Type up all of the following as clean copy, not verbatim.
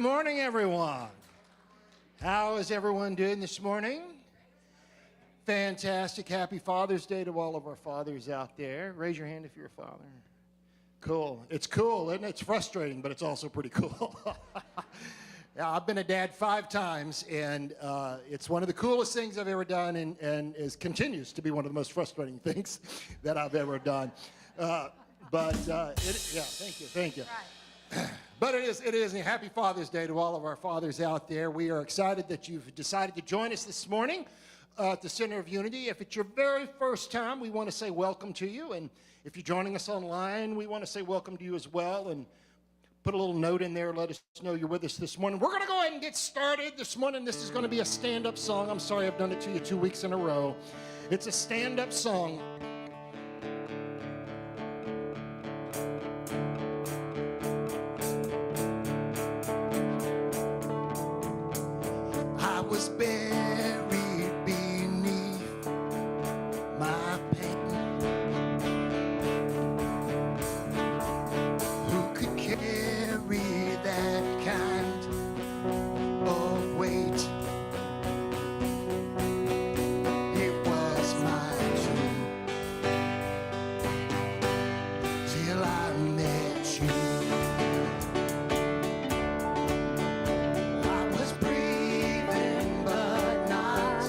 Good morning, everyone. How is everyone doing this morning? Fantastic. Happy Father's Day to all of our fathers out there. Raise your hand if you're a father. Cool. It's cool, isn't it? It's frustrating, but it's also pretty cool. Yeah, I've been a dad 5 times, and it's one of the coolest things I've ever done, and continues to be one of the most frustrating things that I've ever done. Thank you. Right. But it is a happy Father's Day to all of our fathers out there. We are excited that you've decided to join us this morning at the Center of Unity. If it's your very first time, we want to say welcome to you. And if you're joining us online, we want to say welcome to you as well. And put a little note in there, let us know you're with us this morning. We're going to go ahead and get started this morning. This is going to be a stand-up song. I'm sorry I've done it to you 2 weeks in a row. It's a stand-up song. I was buried beneath my pain. Who could carry that kind of weight? It was my tomb till I met you. I was breathing but not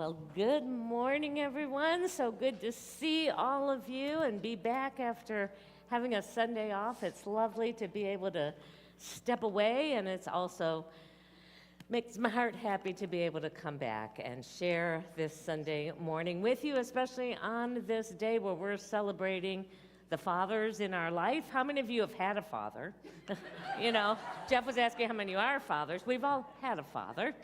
Well, good morning, everyone. So good to see all of you and be back after having a Sunday off. It's lovely to be able to step away, and it's also makes my heart happy to be able to come back and share this Sunday morning with you, especially on this day where we're celebrating the fathers in our life. How many of you have had a father? You know, Jeff was asking how many of you are fathers. We've all had a father.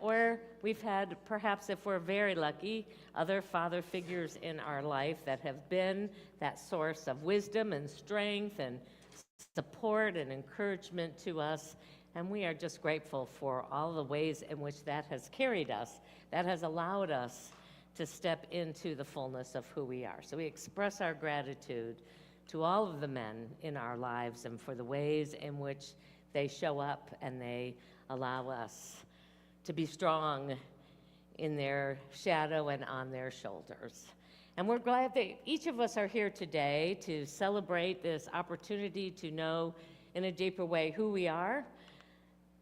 Or we've had, perhaps if we're very lucky, other father figures in our life that have been that source of wisdom and strength and support and encouragement to us. And we are just grateful for all the ways in which that has carried us, that has allowed us to step into the fullness of who we are. So we express our gratitude to all of the men in our lives and for the ways in which they show up and they allow us to be strong in their shadow and on their shoulders. And we're glad that each of us are here today to celebrate this opportunity to know in a deeper way who we are,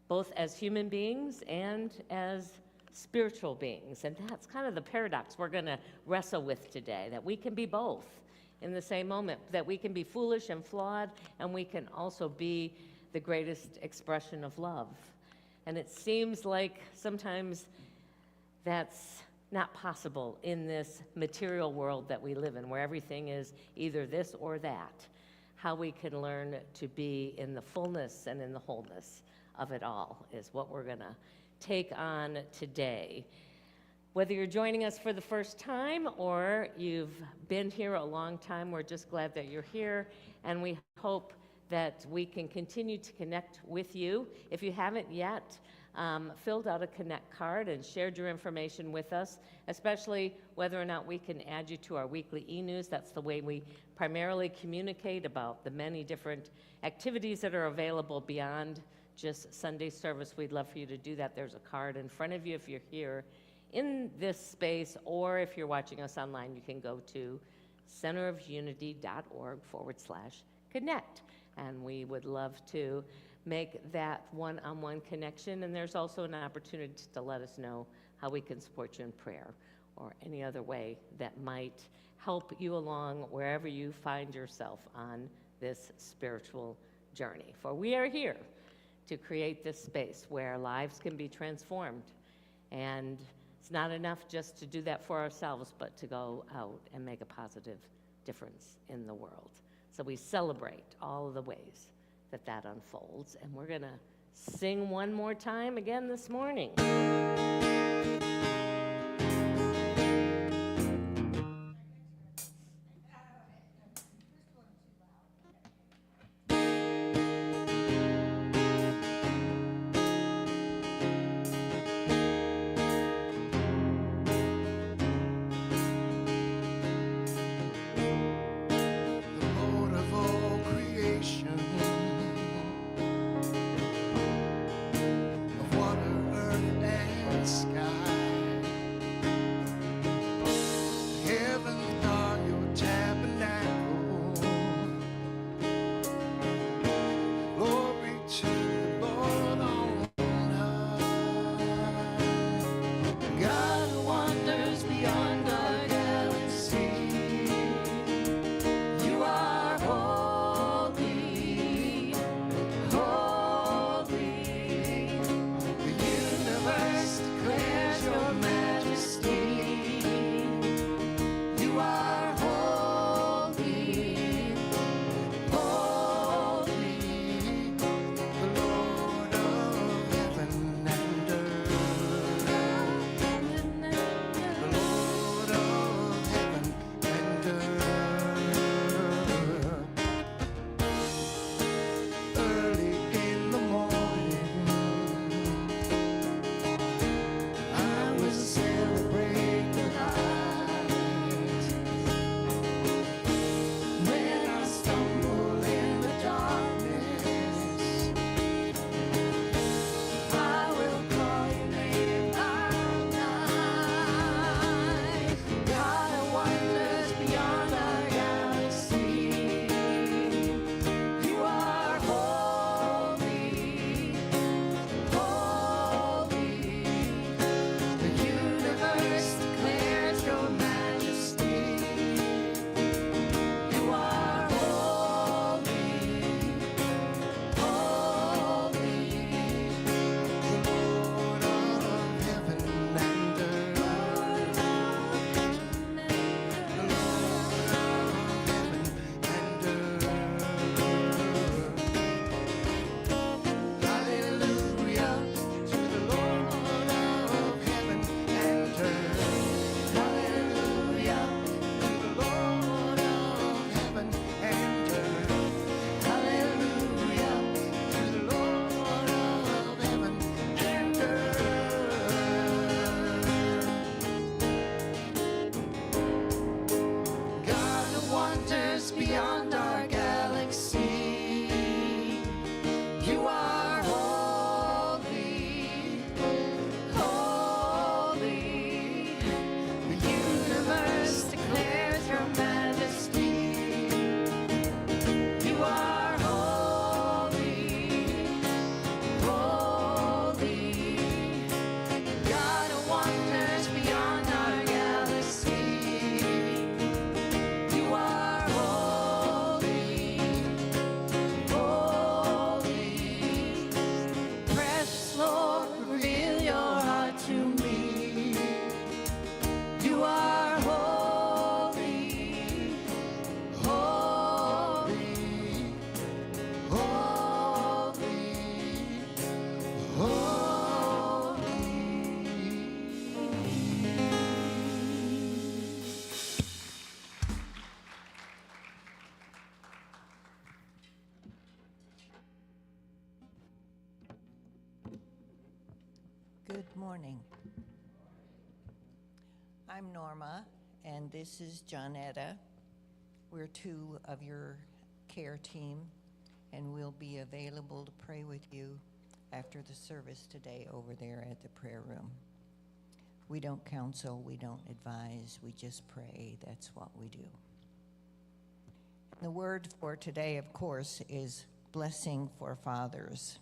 both as human beings and as spiritual beings. And that's kind of the paradox we're going to wrestle with today, that we can be both in the same moment, that we can be foolish and flawed, and we can also be the greatest expression of love. And it seems like sometimes that's not possible in this material world that we live in, where everything is either this or that. How we can learn to be in the fullness and in the wholeness of it all is what we're going to take on today. Whether you're joining us for the first time or you've been here a long time, we're just glad that you're here, and we hope that we can continue to connect with you. If you haven't yet filled out a Connect card and shared your information with us, especially whether or not we can add you to our weekly e-news. That's the way we primarily communicate about the many different activities that are available beyond just Sunday service. We'd love for you to do that. There's a card in front of you if you're here in this space, or if you're watching us online, you can go to centerofunity.org/connect. And we would love to make that one-on-one connection. And there's also an opportunity to let us know how we can support you in prayer or any other way that might help you along wherever you find yourself on this spiritual journey. For we are here to create this space where lives can be transformed. And it's not enough just to do that for ourselves, but to go out and make a positive difference in the world. So we celebrate all of the ways that that unfolds. And we're going to sing one more time again this morning. Sky. morning. I'm Norma, and this is Johnetta. We're two of your care team, and we'll be available to pray with you after the service today over there at the prayer room. We don't counsel, we don't advise, we just pray. That's what we do. The word for today, of course, is blessing for fathers.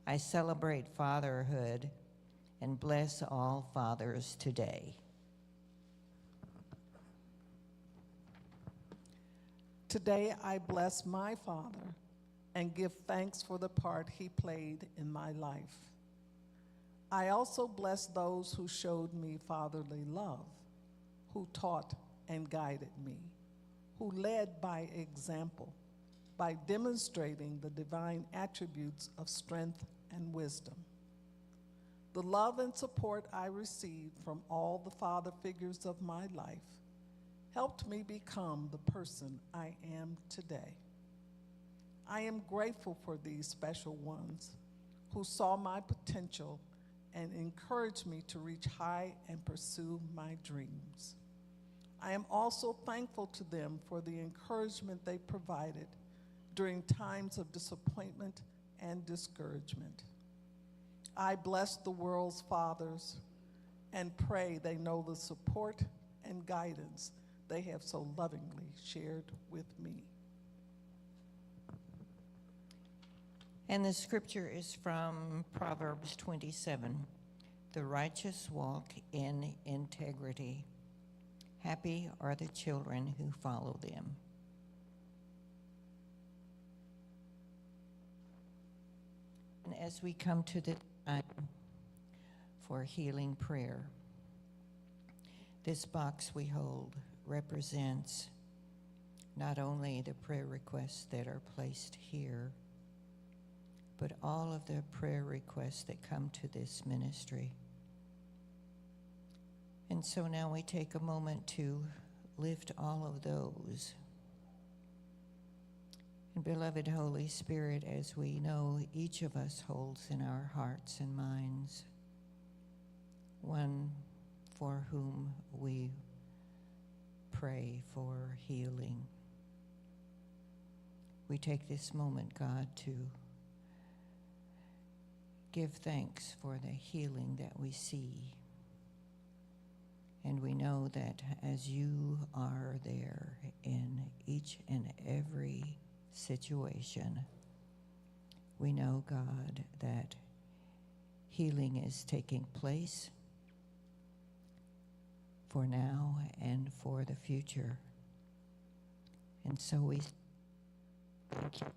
I celebrate fatherhood and bless all fathers today. Today I bless my father and give thanks for the part he played in my life. I also bless those who showed me fatherly love, who taught and guided me, who led by example, by demonstrating the divine attributes of strength and wisdom. The love and support I received from all the father figures of my life helped me become the person I am today. I am grateful for these special ones who saw my potential and encouraged me to reach high and pursue my dreams. I am also thankful to them for the encouragement they provided during times of disappointment and discouragement. I bless the world's fathers and pray they know the support and guidance they have so lovingly shared with me. And the scripture is from Proverbs 27. The righteous walk in integrity. Happy are the children who follow them. And as we come to the time for healing prayer, this box we hold represents not only the prayer requests that are placed here, but all of the prayer requests that come to this ministry. And so now we take a moment to lift all of those. And beloved Holy Spirit, as we know each of us holds in our hearts and minds one for whom we pray for healing. We take this moment, God, to give thanks for the healing that we see. And we know that as you are there in each and every situation, we know, God, that healing is taking place for now and for the future. And so we thank you.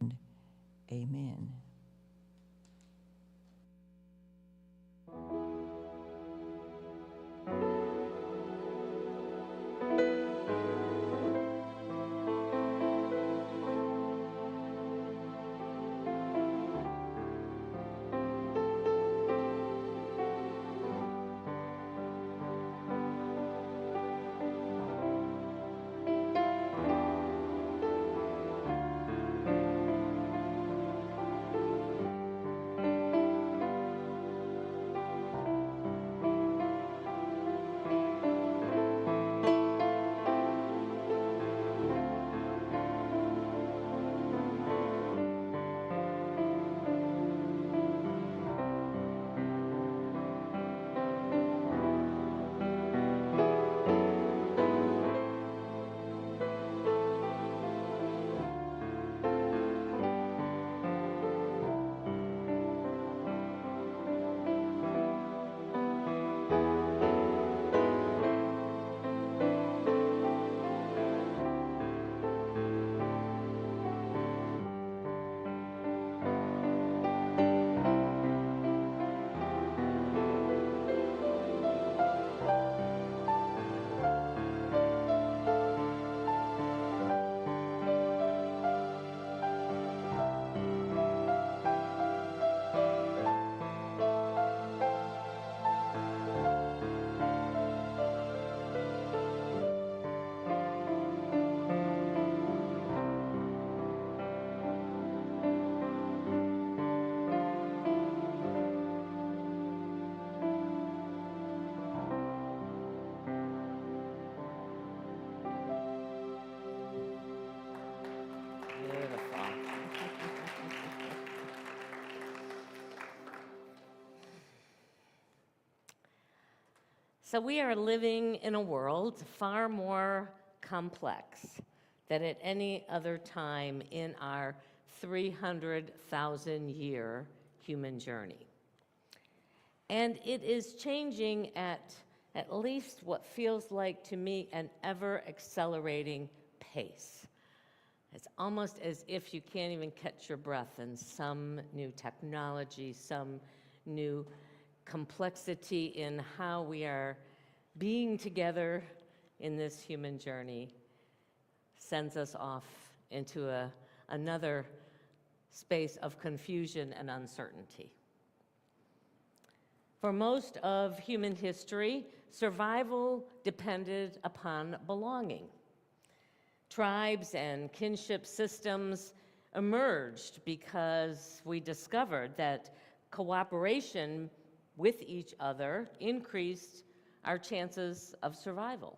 And amen. So we are living in a world far more complex than at any other time in our 300,000-year human journey. And it is changing at least what feels like to me an ever-accelerating pace. It's almost as if you can't even catch your breath, and some new technology, some new complexity in how we are being together in this human journey sends us off into another space of confusion and uncertainty. For most of human history, survival depended upon belonging. Tribes and kinship systems emerged because we discovered that cooperation with each other increased our chances of survival.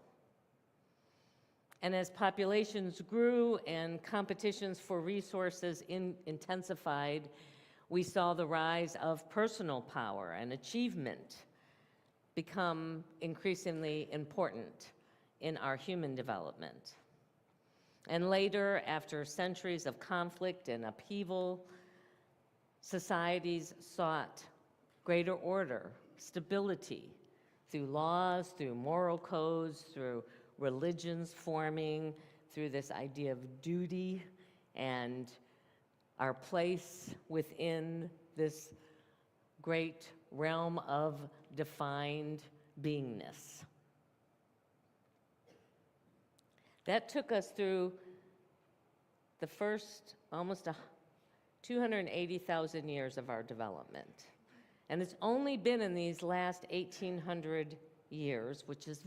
And as populations grew and competitions for resources intensified, we saw the rise of personal power and achievement become increasingly important in our human development. And later, after centuries of conflict and upheaval, societies sought greater order, stability, through laws, through moral codes, through religions forming, through this idea of duty and our place within this great realm of defined beingness. That took us through the first almost 280,000 years of our development. And it's only been in these last 1,800 years, which is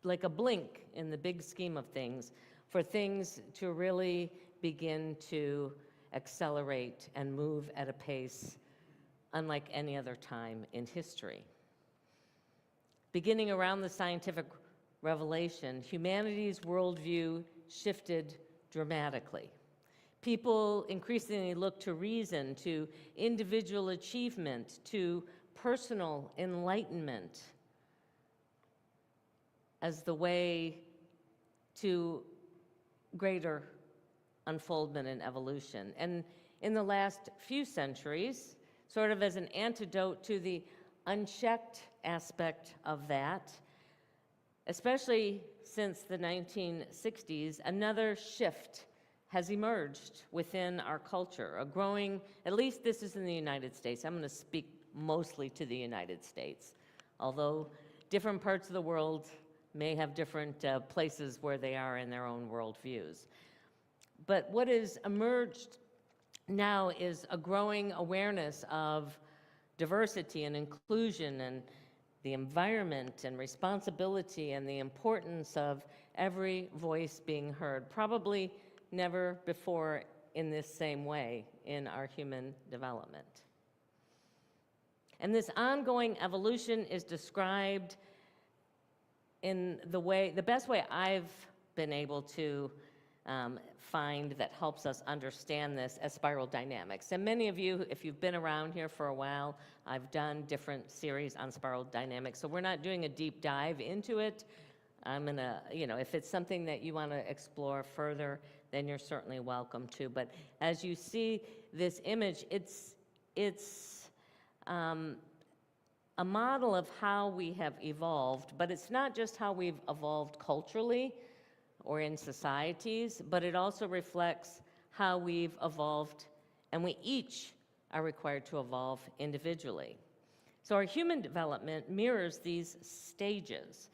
like a blink in the big scheme of things, for things to really begin to accelerate and move at a pace unlike any other time in history. Beginning around the scientific revelation, humanity's worldview shifted dramatically. People increasingly look to reason, to individual achievement, to personal enlightenment as the way to greater unfoldment and evolution. And in the last few centuries, sort of as an antidote to the unchecked aspect of that, especially since the 1960s, another shift has emerged within our culture, a growing, at least this is in the United States. I'm going to speak mostly to the United States, although different parts of the world may have different places where they are in their own worldviews. But what has emerged now is a growing awareness of diversity and inclusion and the environment and responsibility and the importance of every voice being heard, probably never before in this same way in our human development. And this ongoing evolution is described in the best way I've been able to find that helps us understand this as spiral dynamics. And many of you, if you've been around here for a while, I've done different series on spiral dynamics. So we're not doing a deep dive into it. I'm gonna, if it's something that you want to explore further, then you're certainly welcome to. But as you see this image, it's a model of how we have evolved, but it's not just how we've evolved culturally or in societies, but it also reflects how we've evolved, and we each are required to evolve individually. So our human development mirrors these stages.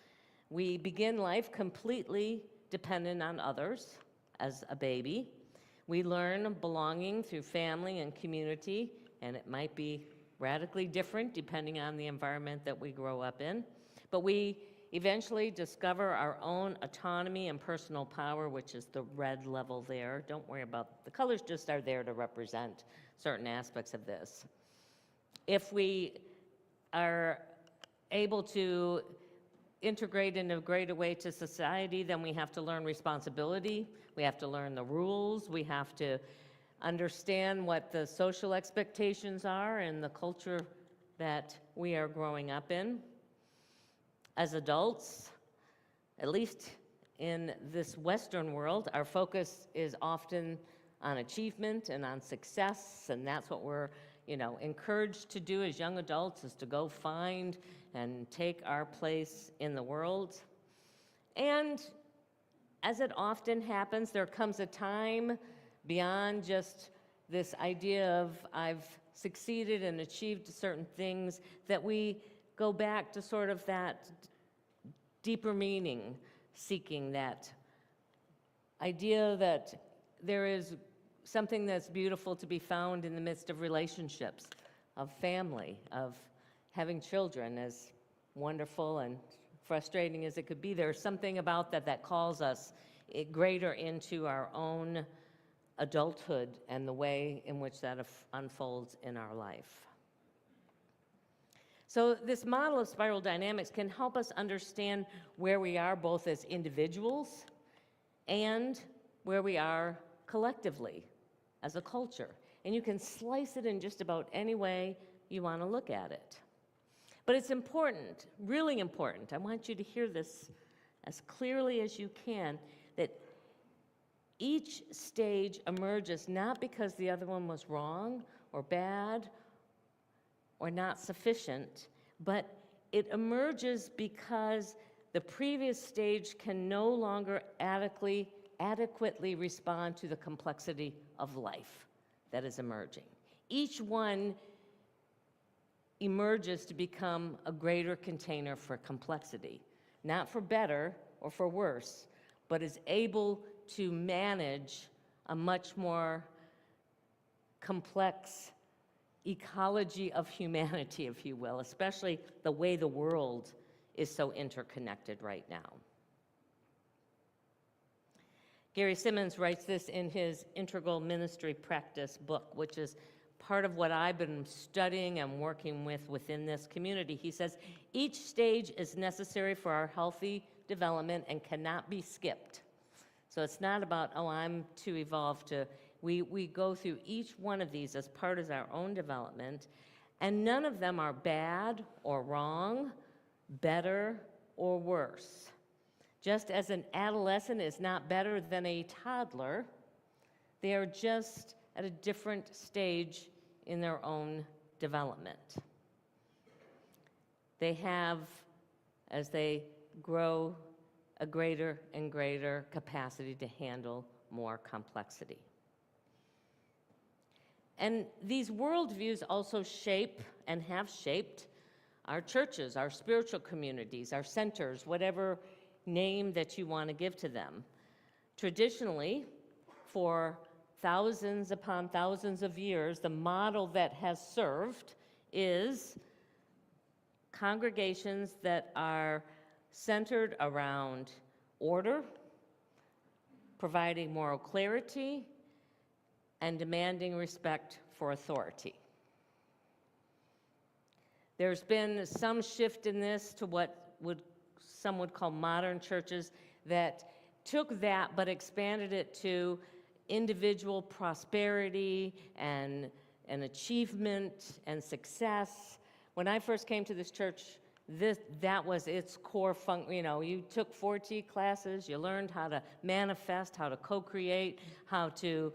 We begin life completely dependent on others as a baby. We learn belonging through family and community, and it might be radically different depending on the environment that we grow up in. But we eventually discover our own autonomy and personal power, which is the red level there. Don't worry about the colors, just are there to represent certain aspects of this. If we are able to integrate in a greater way to society, then we have to learn responsibility. We have to learn the rules. We have to understand what the social expectations are and the culture that we are growing up in. as adults, at least in this Western world, our focus is often on achievement and on success, and that's what we're, encouraged to do as young adults, is to go find and take our place in the world. And as it often happens, there comes a time beyond just this idea of I've succeeded and achieved certain things, that we go back to sort of that deeper meaning seeking, that idea that there is something that's beautiful to be found in the midst of relationships, of family, of having children, as wonderful and frustrating as it could be. There's something about that calls us greater into our own adulthood and the way in which that unfolds in our life. So this model of spiral dynamics can help us understand where we are both as individuals and where we are collectively as a culture. And you can slice it in just about any way you want to look at it. But it's important, really important, I want you to hear this as clearly as you can, that each stage emerges not because the other one was wrong or bad or not sufficient, but it emerges because the previous stage can no longer adequately respond to the complexity of life that is emerging. Each one emerges to become a greater container for complexity, not for better or for worse, but is able to manage a much more complex ecology of humanity, if you will, especially the way the world is so interconnected right now. Gary Simmons writes this in his Integral Ministry Practice book, which is part of what I've been studying and working with within this community. He says, each stage is necessary for our healthy development and cannot be skipped. So it's not about, oh, I'm too evolved to, we go through each one of these as part of our own development, and none of them are bad or wrong, better or worse. Just as an adolescent is not better than a toddler, they are just at a different stage in their own development. They have, as they grow, a greater and greater capacity to handle more complexity. And these worldviews also shape and have shaped our churches, our spiritual communities, our centers, whatever name that you want to give to them. Traditionally, for thousands upon thousands of years, the model that has served is congregations that are centered around order, providing moral clarity, and demanding respect for authority. There's been some shift in this to what some would call modern churches that took that but expanded it to individual prosperity and achievement and success. When I first came to this church, that was its core function. You took 4T classes, you learned how to manifest, how to co-create, how to,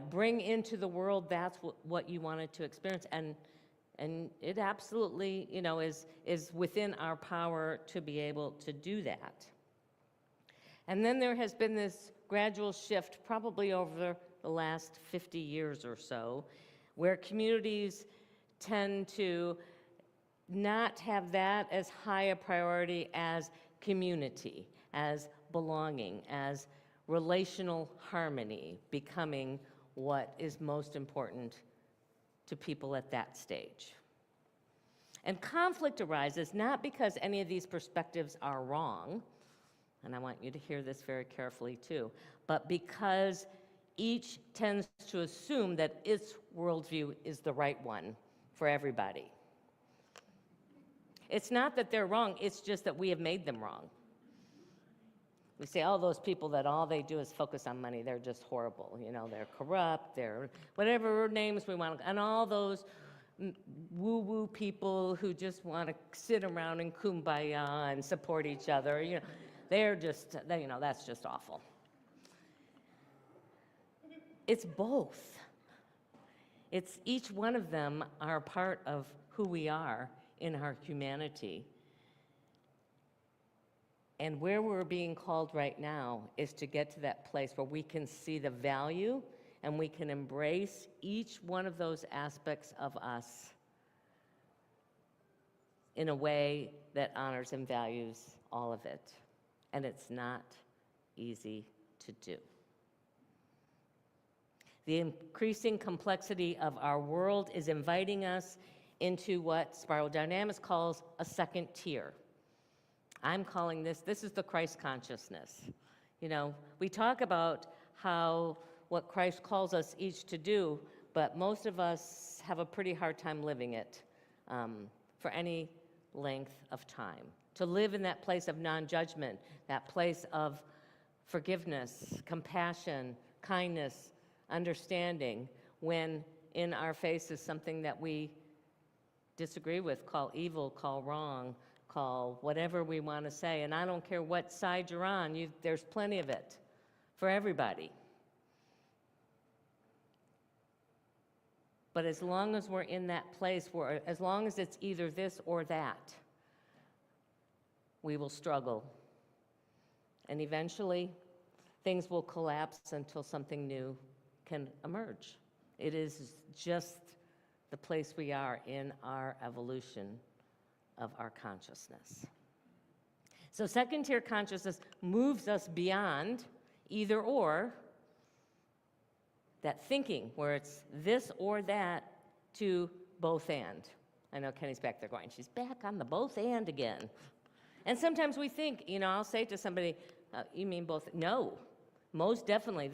bring into the world that's what you wanted to experience. And it absolutely, is within our power to be able to do that. And then there has been this gradual shift, probably over the last 50 years or so, where communities tend to not have that as high a priority as community, as belonging, as relational harmony becoming what is most important to people at that stage. And conflict arises not because any of these perspectives are wrong, and I want you to hear this very carefully too, but because each tends to assume that its worldview is the right one for everybody. It's not that they're wrong, it's just that we have made them wrong. We say, oh, those people that all they do is focus on money, they're just horrible. They're corrupt, they're whatever names we want, and all those woo-woo people who just want to sit around and kumbaya and support each other. They're just, that's just awful. It's both. It's each one of them are a part of who we are in our humanity. And where we're being called right now is to get to that place where we can see the value and we can embrace each one of those aspects of us in a way that honors and values all of it. And it's not easy to do. The increasing complexity of our world is inviting us into what Spiral Dynamics calls a second tier. I'm calling this is the Christ consciousness. We talk about what Christ calls us each to do, but most of us have a pretty hard time living it for any length of time. To live in that place of non-judgment, that place of forgiveness, compassion, kindness, understanding, when in our face is something that we disagree with, call evil, call wrong, call whatever we want to say. And I don't care what side you're on, there's plenty of it for everybody. But as long as we're in that place, as long as it's either this or that, we will struggle. And eventually, things will collapse until something new can emerge. It is just the place we are in our evolution of our consciousness. So second-tier consciousness moves us beyond either or, that thinking where it's this or that, to both and. I know Kenny's back there going, she's back on the both and again. And sometimes we think, I'll say to somebody, you mean both? No, most definitely,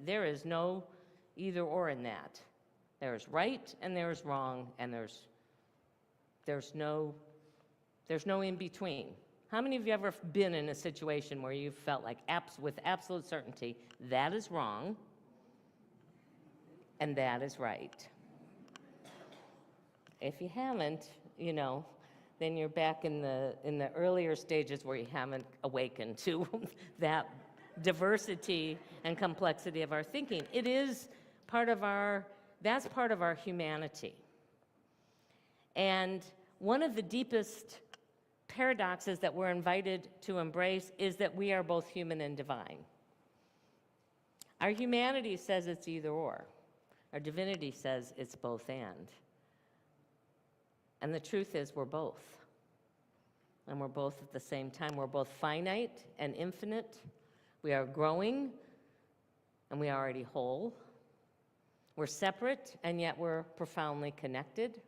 there is no either or in that. There's right and there's wrong, and there's no in between. How many of you ever been in a situation where you felt like with absolute certainty that is wrong and that is right? If you haven't, then you're back in the earlier stages where you haven't awakened to that diversity and complexity of our thinking. It is that's part of our humanity. And one of the deepest paradoxes that we're invited to embrace is that we are both human and divine. Our humanity says it's either or. Our divinity says it's both and. And the truth is we're both. And we're both at the same time. We're both finite and infinite. We are growing, and we are already whole. We're separate, and yet we're profoundly connected.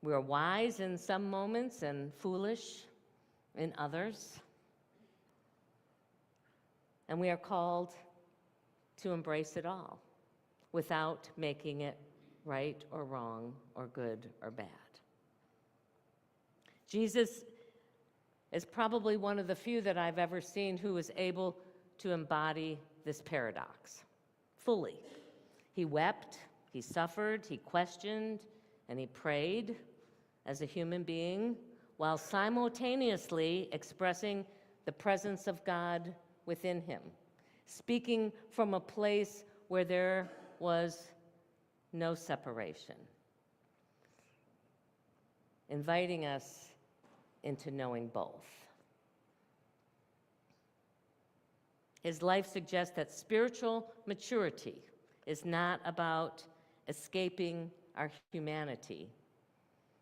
We're wise in some moments and foolish in others. And we are called to embrace it all without making it right or wrong or good or bad. Jesus is probably one of the few that I've ever seen who was able to embody this paradox fully. He wept, he suffered, he questioned, and he prayed as a human being while simultaneously expressing the presence of God within him, speaking from a place where there was no separation, inviting us into knowing both. His life suggests that spiritual maturity is not about escaping our humanity.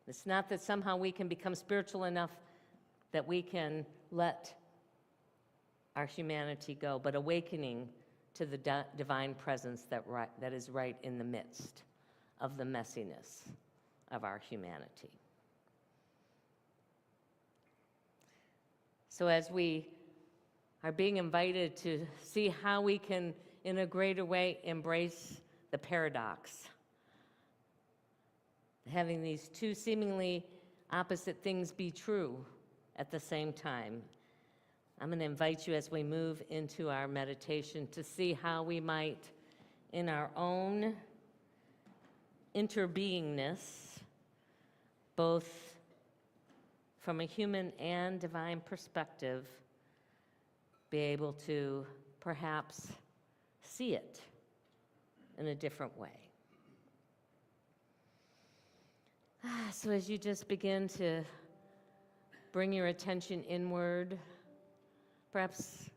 It's not that somehow we can become spiritual enough that we can let our humanity go, but awakening to the divine presence that is right in the midst of the messiness of our humanity. So as we are being invited to see how we can, in a greater way, embrace the paradox, having these two seemingly opposite things be true at the same time, I'm going to invite you as we move into our meditation to see how we might, in our own interbeingness, both from a human and divine perspective, be able to perhaps see it in a different way. So as you just begin to bring your attention inward, perhaps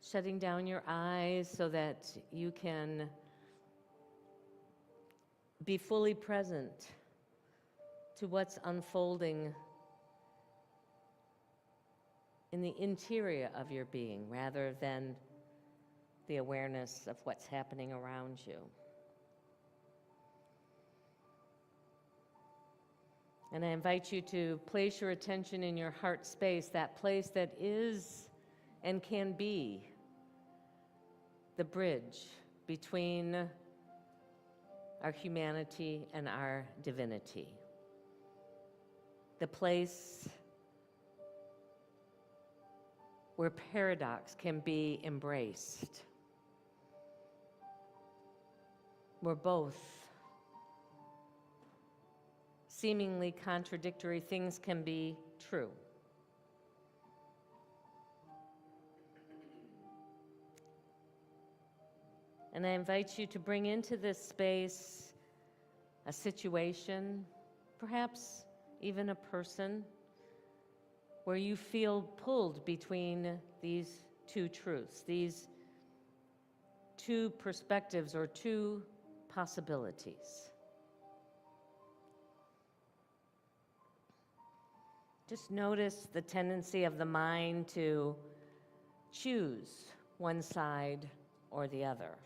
shutting down your eyes so that you can be fully present to what's unfolding in the interior of your being rather than the awareness of what's happening around you. And I invite you to place your attention in your heart space, that place that is and can be the bridge between our humanity and our divinity. The place where paradox can be embraced, where both seemingly contradictory things can be true. And I invite you to bring into this space a situation, perhaps even a person, where you feel pulled between these two truths, these two perspectives or two possibilities. Just notice the tendency of the mind to choose one side or the other,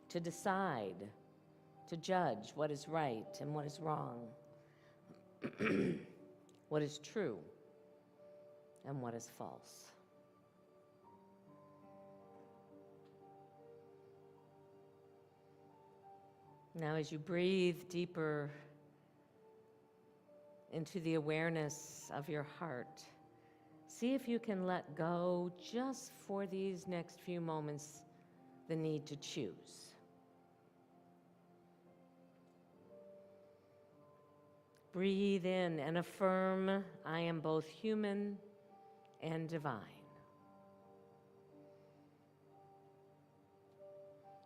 to decide, to judge what is right and what is wrong, what is true and what is false. Now, as you breathe deeper into the awareness of your heart, see if you can let go just for these next few moments the need to choose. Breathe in and affirm, I am both human and divine.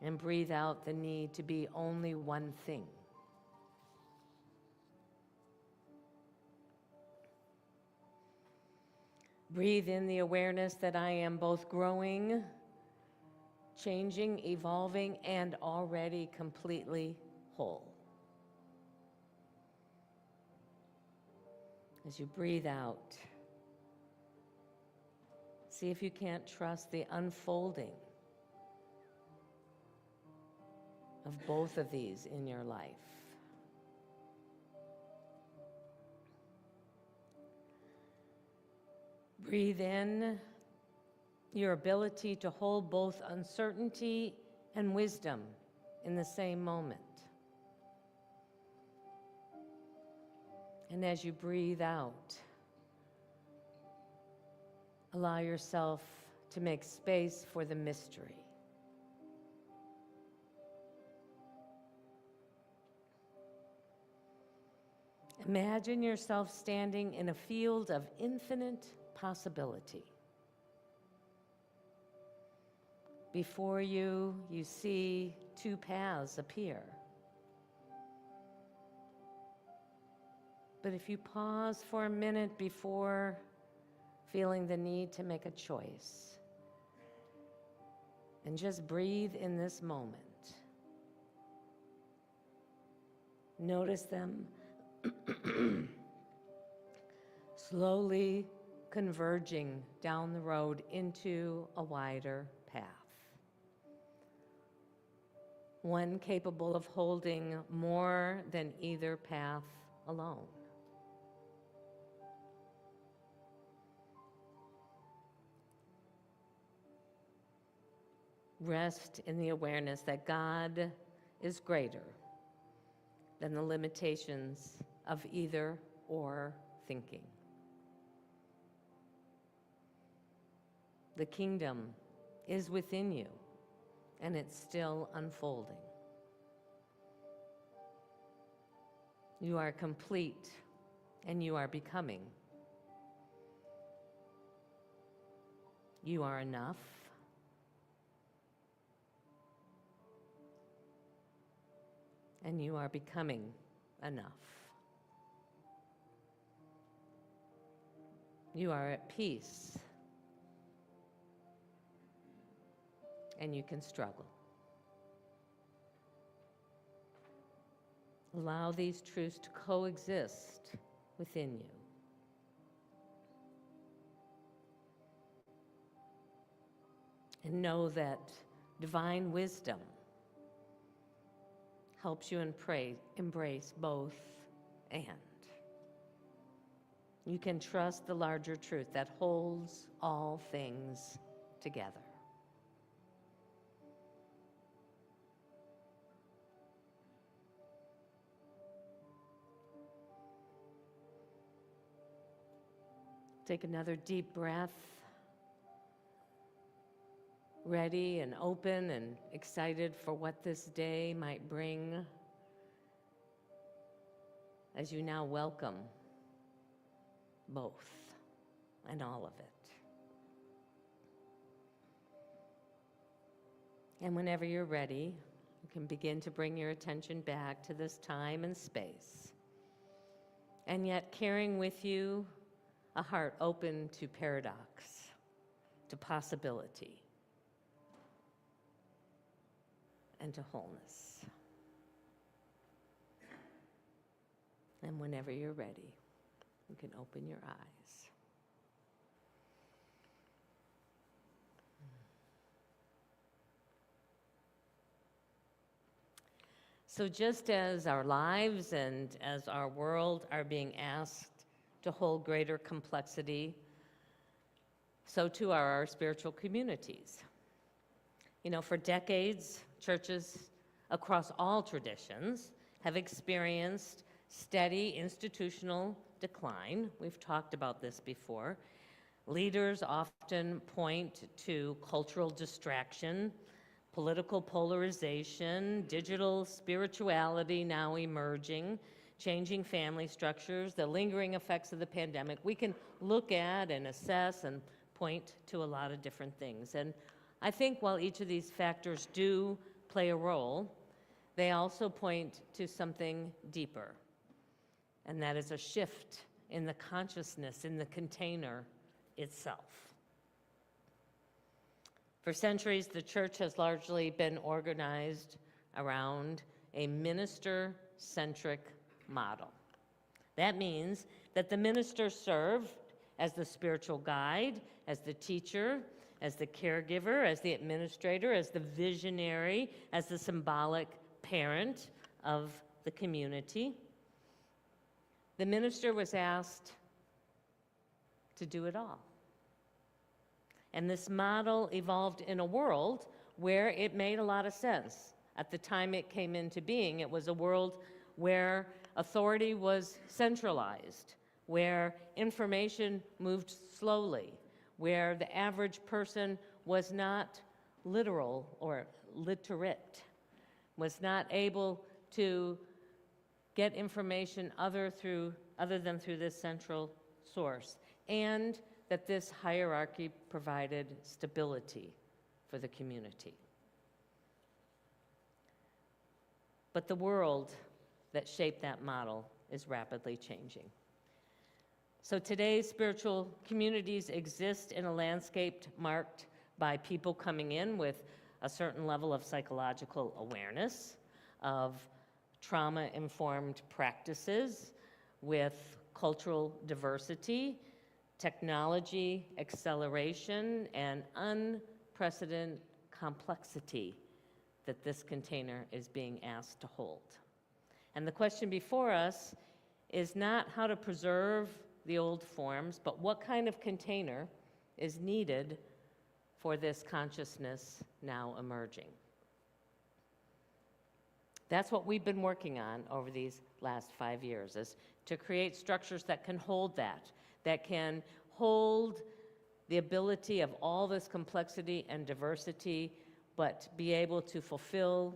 And breathe out the need to be only one thing. Breathe in the awareness that I am both growing, changing, evolving, and already completely whole. As you breathe out, see if you can't trust the unfolding of both of these in your life. Breathe in your ability to hold both uncertainty and wisdom in the same moment. And as you breathe out, allow yourself to make space for the mystery. Imagine yourself standing in a field of infinite possibility. Before you, you see two paths appear. But if you pause for a minute before feeling the need to make a choice, and just breathe in this moment, notice them slowly converging down the road into a wider path. One capable of holding more than either path alone. Rest in the awareness that God is greater than the limitations of either or thinking. The kingdom is within you, and it's still unfolding. You are complete, and you are becoming. You are enough. And you are becoming enough. You are at peace. And you can struggle. Allow these truths to coexist within you. And know that divine wisdom helps you embrace both and. You can trust the larger truth that holds all things together. Take another deep breath, ready and open and excited for what this day might bring as you now welcome both and all of it. And whenever you're ready, you can begin to bring your attention back to this time and space, and yet carrying with you a heart open to paradox, to possibility, and to wholeness. And whenever you're ready, you can open your eyes. So just as our lives and as our world are being asked to hold greater complexity, so too are our spiritual communities. You know, for decades, churches across all traditions have experienced steady institutional decline. We've talked about this before. Leaders often point to cultural distraction, political polarization, digital spirituality now emerging, changing family structures, the lingering effects of the pandemic. We can look at and assess and point to a lot of different things. And I think while each of these factors do play a role, they also point to something deeper. And that is a shift in the consciousness, in the container itself. For centuries, the church has largely been organized around a minister-centric model. That means that the minister served as the spiritual guide, as the teacher, as the caregiver, as the administrator, as the visionary, as the symbolic parent of the community. The minister was asked to do it all. And this model evolved in a world where it made a lot of sense. At the time it came into being, it was a world where authority was centralized, where information moved slowly, where the average person was not literal or literate, was not able to get information other than through this central source, and that this hierarchy provided stability for the community. But the world that shaped that model is rapidly changing. So today's spiritual communities exist in a landscape marked by people coming in with a certain level of psychological awareness, of trauma-informed practices, with cultural diversity, technology acceleration, and unprecedented complexity that this container is being asked to hold. And the question before us is not how to preserve the old forms, but what kind of container is needed for this consciousness now emerging. That's what we've been working on over these last 5 years, is to create structures that can hold that can hold the ability of all this complexity and diversity, but be able to fulfill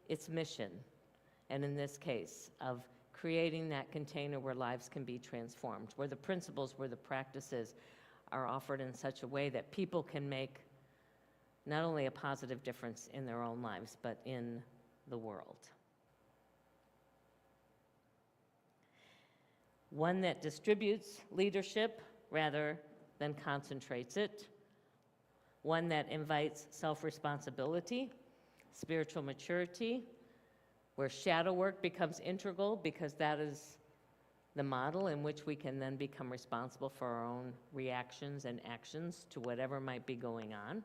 its mission, and in this case, of creating that container where lives can be transformed, where the principles, where the practices are offered in such a way that people can make not only a positive difference in their own lives, but in the world. One that distributes leadership rather than concentrates it. One that invites self-responsibility, spiritual maturity, where shadow work becomes integral because that is the model in which we can then become responsible for our own reactions and actions to whatever might be going on.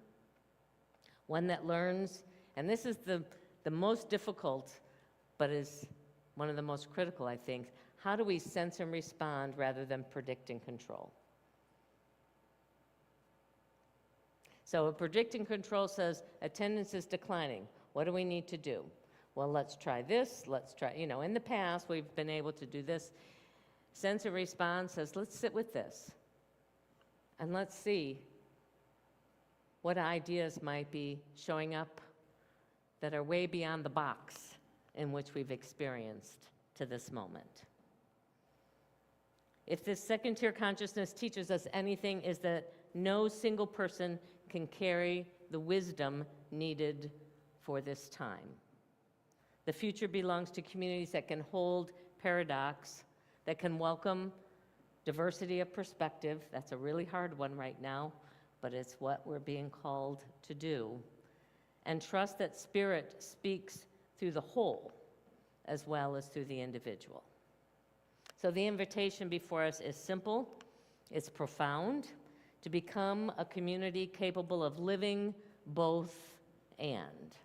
One that learns, and this is the most difficult, but is one of the most critical, I think, how do we sense and respond rather than predict and control? So a predict and control says attendance is declining. What do we need to do? Well, let's try this, let's try, in the past we've been able to do this. Sense and response says, let's sit with this and let's see what ideas might be showing up that are way beyond the box in which we've experienced to this moment. If this second tier consciousness teaches us anything, is that no single person can carry the wisdom needed for this time. The future belongs to communities that can hold paradox, that can welcome diversity of perspective. That's a really hard one right now, but it's what we're being called to do. And trust that spirit speaks through the whole as well as through the individual. So the invitation before us is simple, it's profound, to become a community capable of living both and.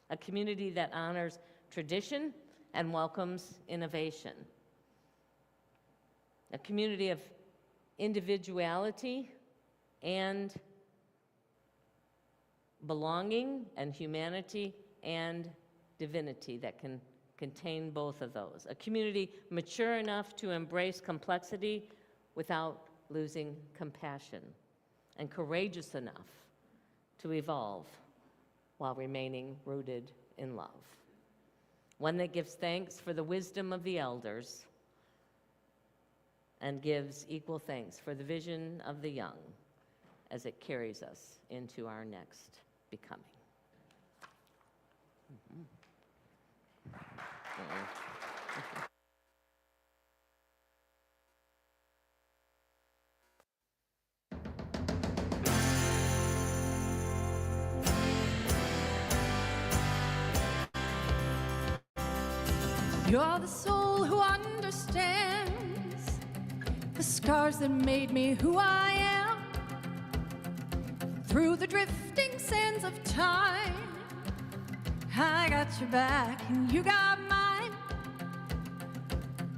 A community that honors tradition and welcomes innovation. A community of individuality and belonging and humanity and divinity that can contain both of those. A community mature enough to embrace complexity without losing compassion, and courageous enough to evolve while remaining rooted in love. One that gives thanks for the wisdom of the elders and gives equal thanks for the vision of the young as it carries us into our next becoming. You're the soul who understands the scars that made me who I am. Through the drifting sands of time, I got your back and you got mine.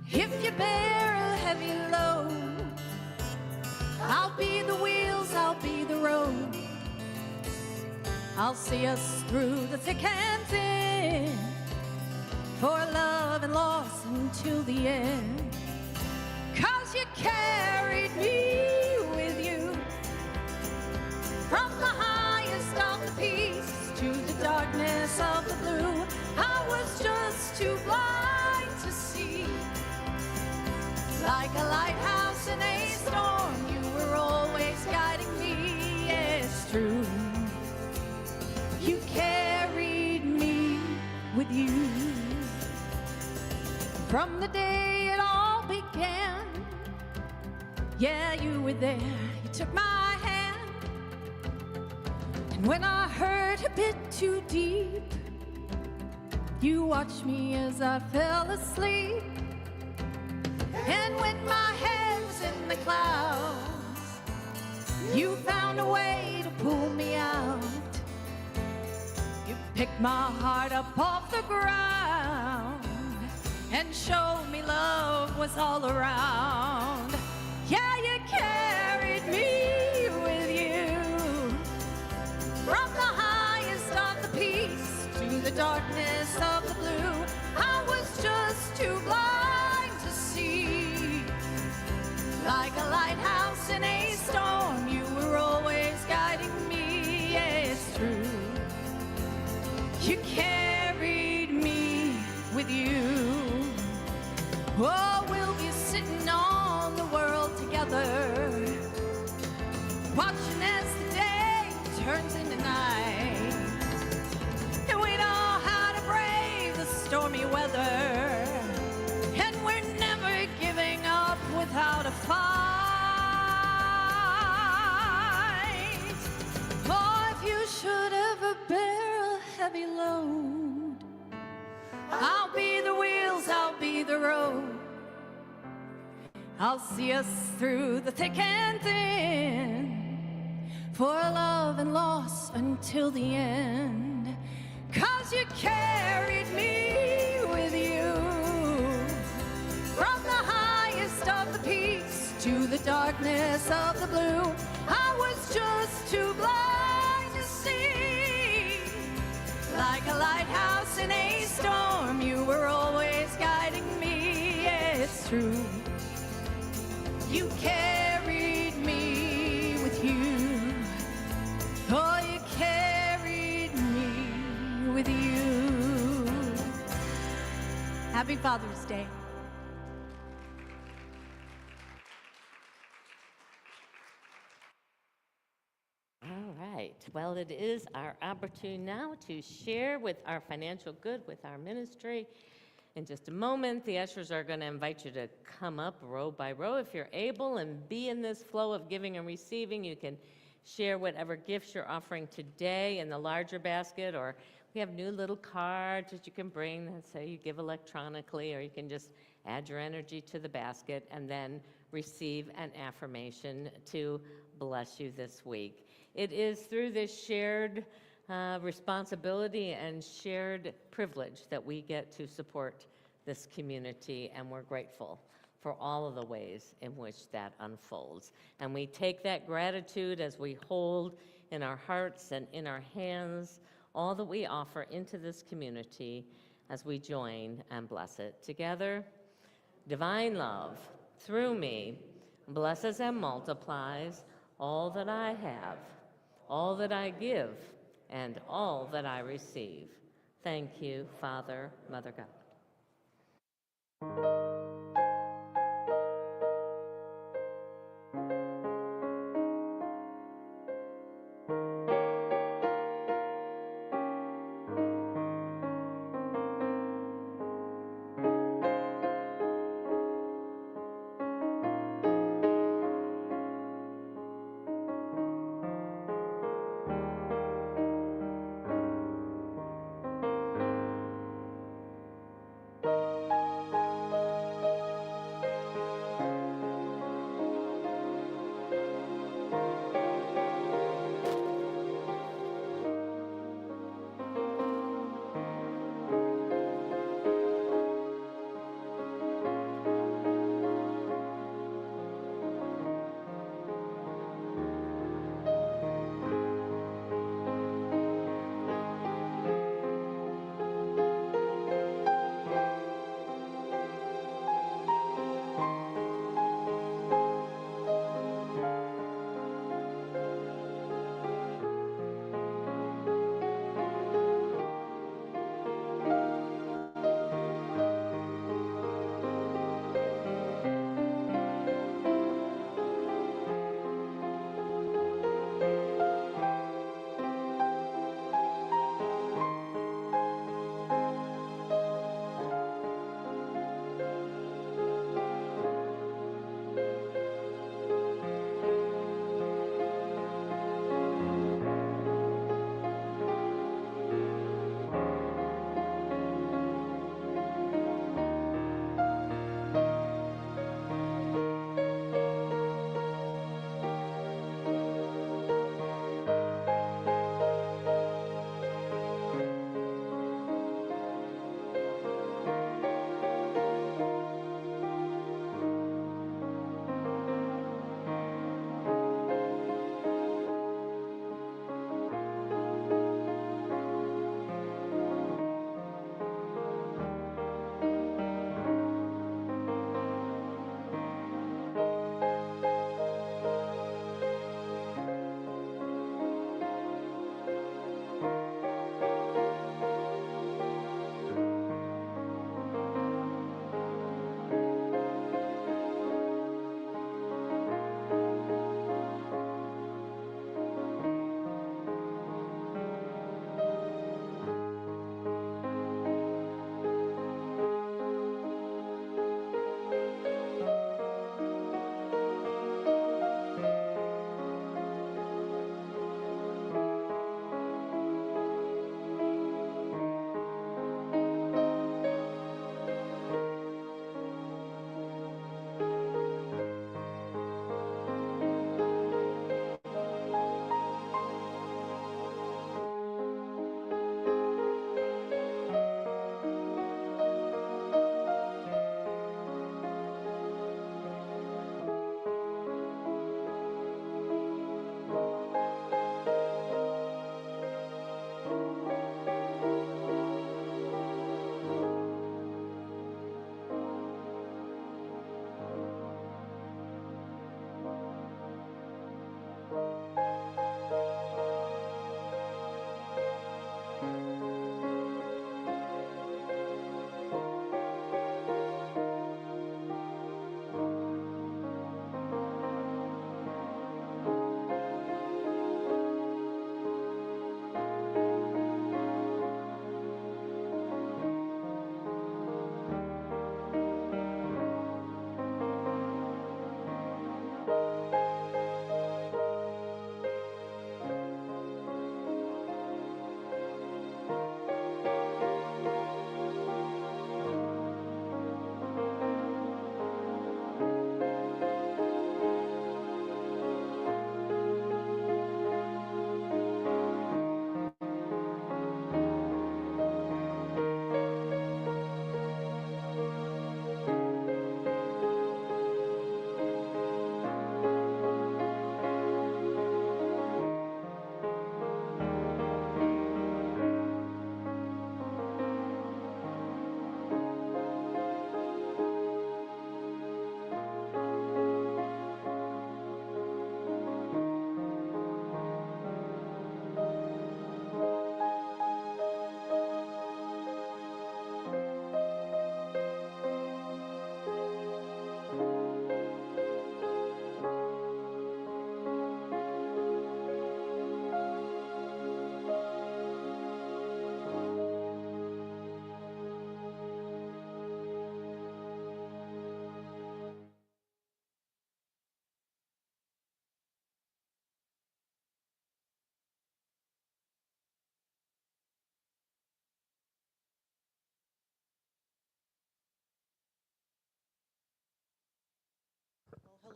If you bear a heavy load, I'll be the wheels, I'll be the road. I'll see us through the thick and thin, for love and loss until the end. 'Cause you carried me with you, from the highest of the peaks to the darkness of the blue. I was just too blind to see. Like a lighthouse in a storm, you were always guiding me. It's true, you carried me with you. From the day it all began, yeah, you were there, you took my hand. And when I hurt a bit too deep, you watched me as I fell asleep. And when my head's in the clouds, you found a way to pull me out. You picked my heart up off the ground and showed me love was all around. Yeah, you carried me with you, from the highest of the peaks to the darkness of the blue. I was just too blind to see. Like a lighthouse in a storm, you were always guiding me. Yeah, it's true, you carried me with you. heavy load. I'll be the wheels, I'll be the road. I'll see us through the thick and thin, for love and loss until the end. 'Cause you carried me with you, from the highest of the peaks to the darkness of the blue. I was just too blind to see. Like a lighthouse in a storm, you were always guiding me. Yeah, it's true. You carried me with you. Oh, you carried me with you. Happy Father's Day. All right. Well, it is our opportunity now to share with our financial good with our ministry. In just a moment, the ushers are going to invite you to come up row by row if you're able and be in this flow of giving and receiving. You can share whatever gifts you're offering today in the larger basket, or we have new little cards that you can bring that say you give electronically, or you can just add your energy to the basket and then receive an affirmation to bless you this week. It is through this shared responsibility and shared privilege that we get to support this community, and we're grateful for all of the ways in which that unfolds. And we take that gratitude as we hold in our hearts and in our hands all that we offer into this community as we join and bless it together. Divine love, through me, blesses and multiplies all that I have, all that I give, and all that I receive. Thank you, Father, Mother God.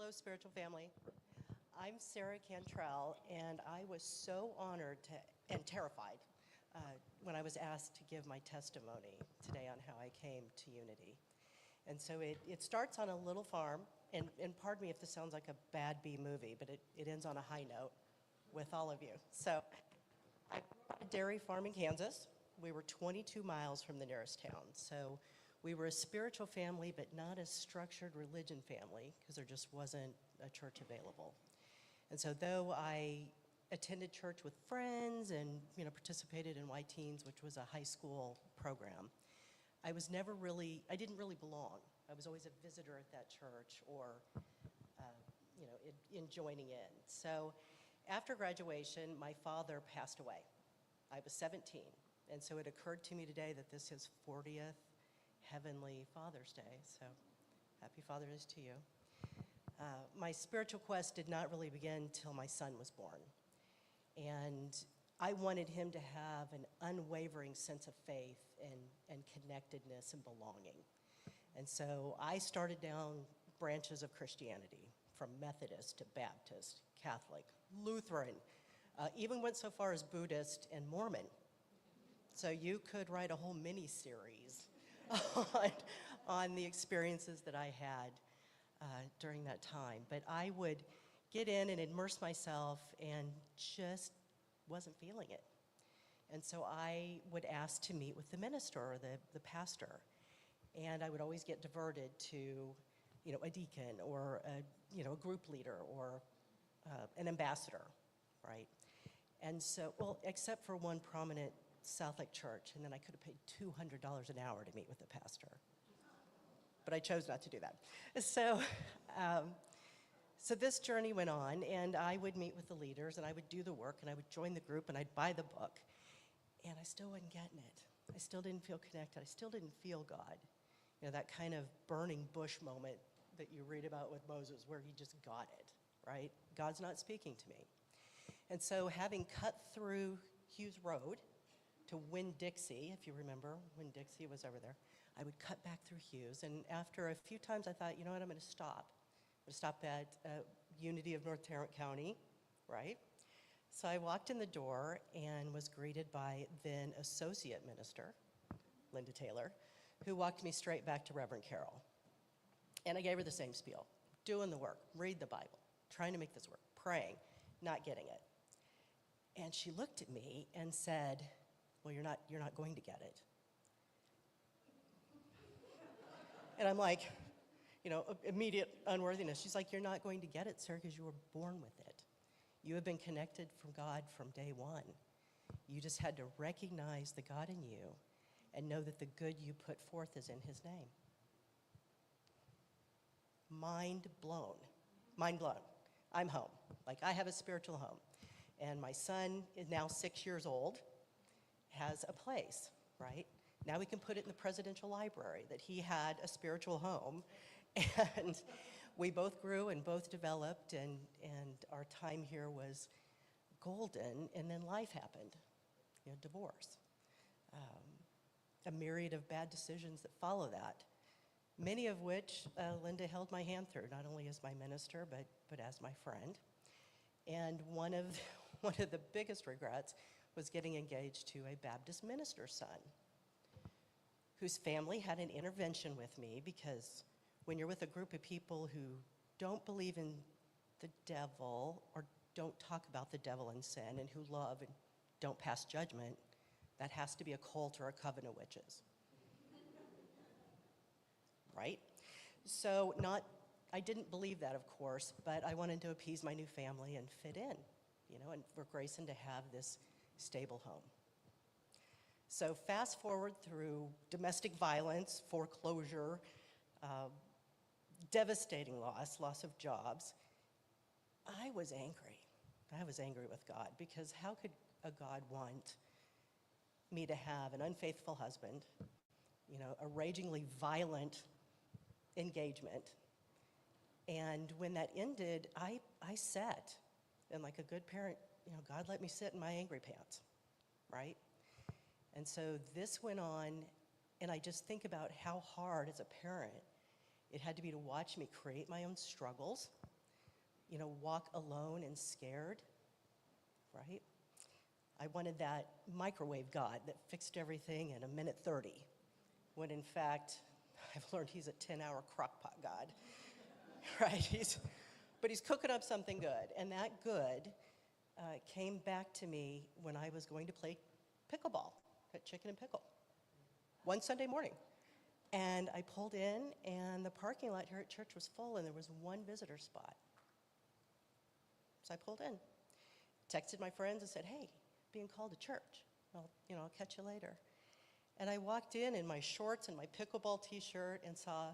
Hello, spiritual family. I'm Sarah Cantrell, and I was so honored and terrified when I was asked to give my testimony today on how I came to Unity. And so it starts on a little farm, and pardon me if this sounds like a bad B movie, but it ends on a high note with all of you. So I grew up on a dairy farm in Kansas. We were 22 miles from the nearest town. So we were a spiritual family, but not a structured religion family, because there just wasn't a church available. And so though I attended church with friends and participated in Y Teens, which was a high school program, I didn't really belong. I was always a visitor at that church or in joining in. So after graduation, my father passed away. I was 17. And so it occurred to me today that this is 40th Heavenly Father's Day. So happy Father's Day to you. My spiritual quest did not really begin till my son was born. And I wanted him to have an unwavering sense of faith and connectedness and belonging. And so I started down branches of Christianity, from Methodist to Baptist, Catholic, Lutheran, even went so far as Buddhist and Mormon. So you could write a whole mini-series on the experiences that I had during that time. But I would get in and immerse myself and just wasn't feeling it. And so I would ask to meet with the minister or the pastor. And I would always get diverted to, a deacon or a group leader or an ambassador, right? And so, well, except for one prominent South Lake church, and then I could have paid $200 an hour to meet with the pastor. But I chose not to do that. So, so this journey went on, and I would meet with the leaders, and I would do the work, and I would join the group, and I'd buy the book. And I still wasn't getting it. I still didn't feel connected. I still didn't feel God. That kind of burning bush moment that you read about with Moses where he just got it, right? God's not speaking to me. And so having cut through Hughes Road to Winn-Dixie, if you remember, Winn-Dixie was over there, I would cut back through Hughes. And after a few times I thought, you know what, I'm going to stop. I'm going to stop at Unity of North Tarrant County, right? So I walked in the door and was greeted by then Associate Minister, Linda Taylor, who walked me straight back to Reverend Carroll. And I gave her the same spiel, doing the work, read the Bible, trying to make this work, praying, not getting it. And she looked at me and said, well, you're not going to get it. And I'm like, immediate unworthiness. She's like, you're not going to get it, sir, because you were born with it. You have been connected from God from day one. You just had to recognize the God in you and know that the good you put forth is in his name. Mind blown. Mind blown. I'm home. Like, I have a spiritual home. And my son is now 6 years old, has a place, right? Now we can put it in the presidential library that he had a spiritual home. And we both grew and both developed, and our time here was golden. And then life happened, divorce. A myriad of bad decisions that follow that, many of which Linda held my hand through, not only as my minister, but as my friend. And one of the biggest regrets was getting engaged to a Baptist minister's son, whose family had an intervention with me, because when you're with a group of people who don't believe in the devil or don't talk about the devil and sin and who love and don't pass judgment, that has to be a cult or a coven of witches. Right? So I didn't believe that, of course, but I wanted to appease my new family and fit in, and for Grayson to have this stable home. So fast forward through domestic violence, foreclosure, devastating loss of jobs. I was angry. I was angry with God, because how could a God want me to have an unfaithful husband, a ragingly violent engagement? And when that ended, I sat, and like a good parent, God let me sit in my angry pants, right? And so this went on, and I just think about how hard as a parent it had to be to watch me create my own struggles walk alone and scared, right? I wanted that microwave God that fixed everything in a minute 30, when in fact, I've learned he's a 10-hour crockpot God, right? But he's cooking up something good, and that good came back to me when I was going to play pickleball at Chicken and Pickle one Sunday morning. And I pulled in, and the parking lot here at church was full, and there was one visitor spot. So I pulled in, texted my friends and said, hey, being called to church. I'll catch you later. And I walked in my shorts and my pickleball t-shirt and saw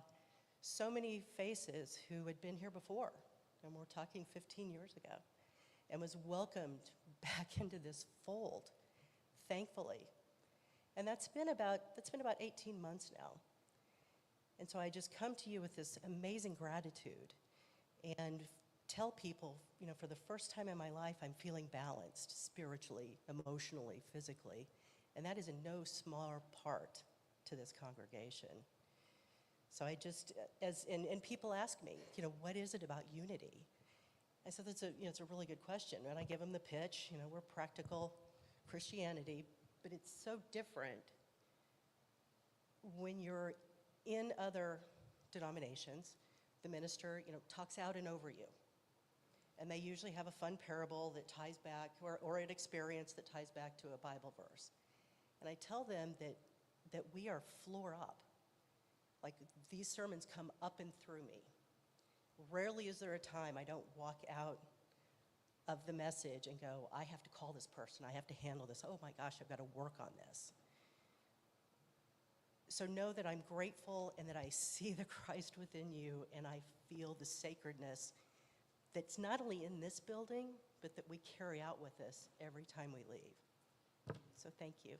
so many faces who had been here before, and we're talking 15 years ago, and was welcomed back into this fold, thankfully. And that's been about 18 months now. And so I just come to you with this amazing gratitude and tell people, for the first time in my life, I'm feeling balanced spiritually, emotionally, physically. And that is in no small part to this congregation. So I just, and people ask me, what is it about unity? I said, it's a really good question. And I give them the pitch, we're practical Christianity, but it's so different when you're in other denominations. The minister, talks out and over you. And they usually have a fun parable that ties back, or an experience that ties back to a Bible verse. And I tell them that we are floor up. Like, these sermons come up and through me. Rarely is there a time I don't walk out of the message and go, I have to call this person, I have to handle this, oh my gosh, I've got to work on this. So know that I'm grateful and that I see the Christ within you, and I feel the sacredness that's not only in this building, but that we carry out with us every time we leave. So thank you.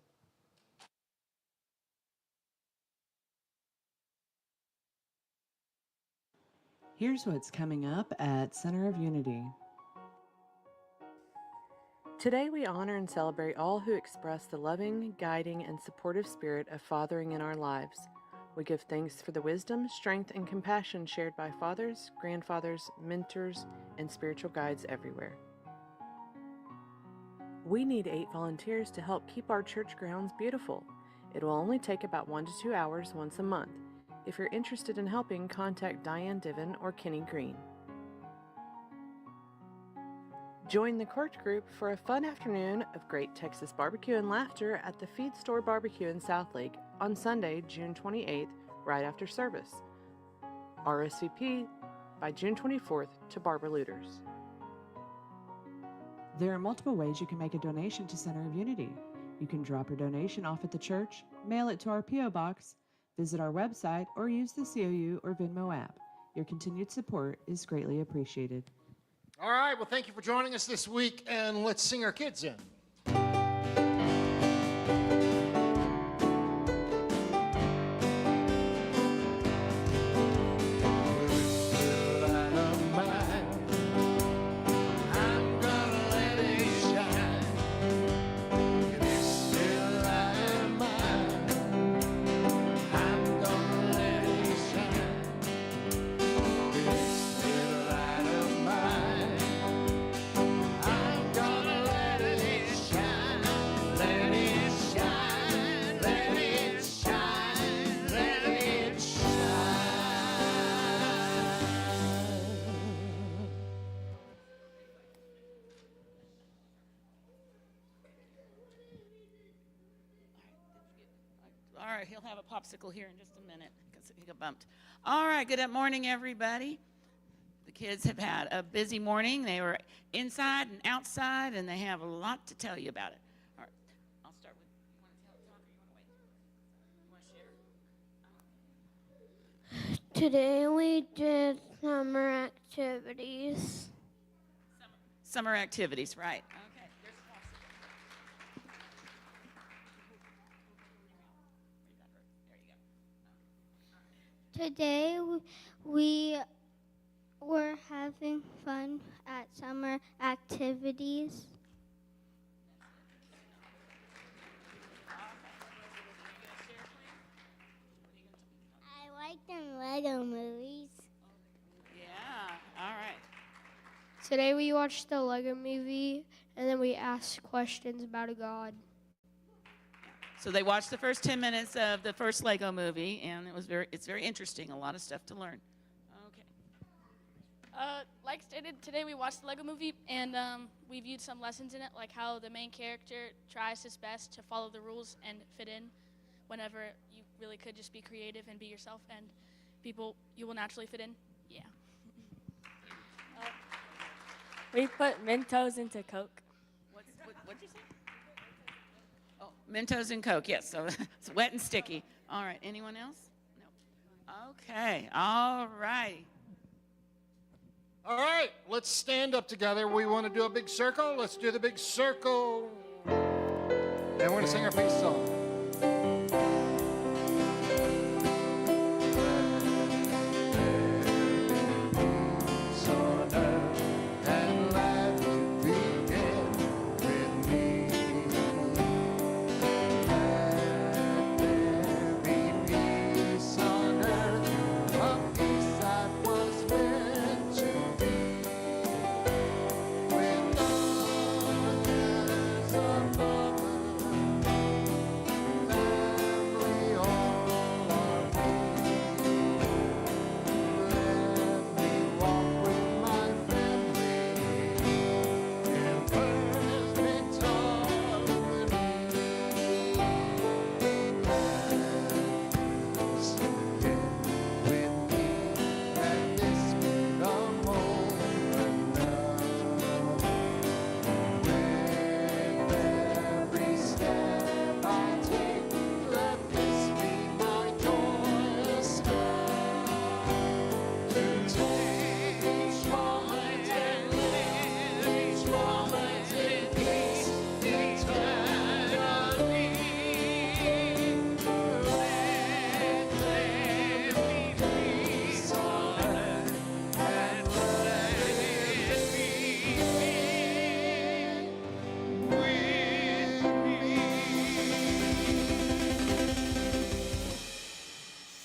Here's what's coming up at Center of Unity. Today we honor and celebrate all who express the loving, guiding, and supportive spirit of fathering in our lives. We give thanks for the wisdom, strength, and compassion shared by fathers, grandfathers, mentors, and spiritual guides everywhere. We need 8 volunteers to help keep our church grounds beautiful. It will only take about 1 to 2 hours once a month. If you're interested in helping, contact Diane Diven or Kenny Green. Join the Court Group for a fun afternoon of great Texas barbecue and laughter at the Feed Store Barbecue in South Lake on Sunday, June 28th, right after service. RSVP by June 24th to Barber Looters. There are multiple ways you can make a donation to Center of Unity. You can drop your donation off at the church, mail it to our P.O. Box, visit our website, or use the COU or Venmo app. Your continued support is greatly appreciated. All right, well, thank you for joining us this week, and let's sing our kids in. All right, he'll have a popsicle here in just a minute because he got bumped. All right, good morning, everybody. The kids have had a busy morning. They were inside and outside, and they have a lot to tell you about it. All right, I'll start with, you want to talk or you want to wait? You want to share? Today we did summer activities. Summer activities, right. Okay, there's a popsicle. There you go. Today we were having fun at summer activities. I like the Lego movies. Yeah, all right. Today we watched the Lego movie, and then we asked questions about a God. So they watched the first 10 minutes of the first Lego movie, and it's very interesting. A lot of stuff to learn. Okay. Like stated, today we watched the Lego movie, and we viewed some lessons in it, like how the main character tries his best to follow the rules and fit in whenever you really could just be creative and be yourself, and you will naturally fit in. Yeah. We put Mentos into Coke. What'd you say? Oh, Mentos and Coke, yes. So it's wet and sticky. All right. Anyone else? No. Okay. All right. All right, let's stand up together. We want to do a big circle. Let's do the big circle. And we're going to sing our peace song.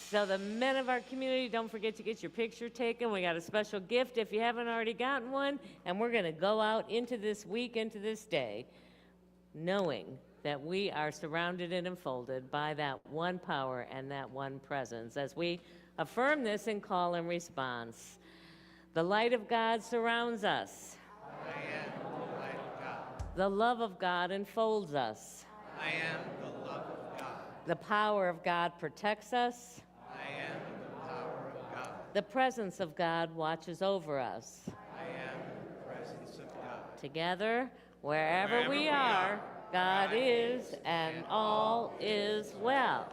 So the men of our community, don't forget to get your picture taken. We got a special gift if you haven't already gotten one. And we're going to go out into this week, into this day, knowing that we are surrounded and enfolded by that one power and that one presence. As we affirm this in call and response, the light of God surrounds us. I am the light of God. The love of God enfolds us. I am the love of God. The power of God protects us. I am the power of God. The presence of God watches over us. I am the presence of God. Together, wherever we are, God is, and all is well.